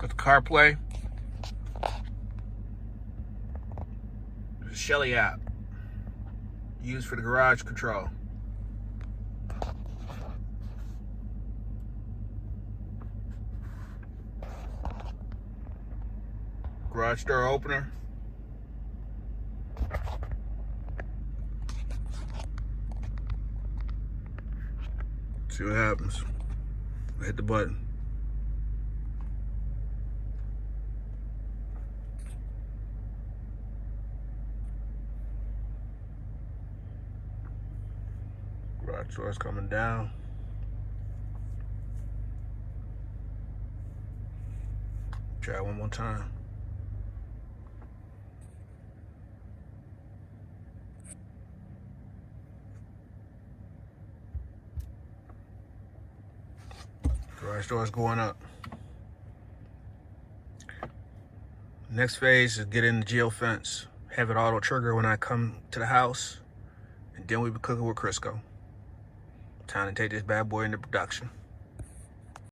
Got the CarPlay. The Shelly app. Used for the garage control. Garage door opener. See what happens. Hit the button. Garage door's coming down. Try it one more time. Garage door's going up. Next phase is get in the geofence. Have it auto trigger when I come to the house. And then we be cooking with Crisco. Time to take this bad boy into production.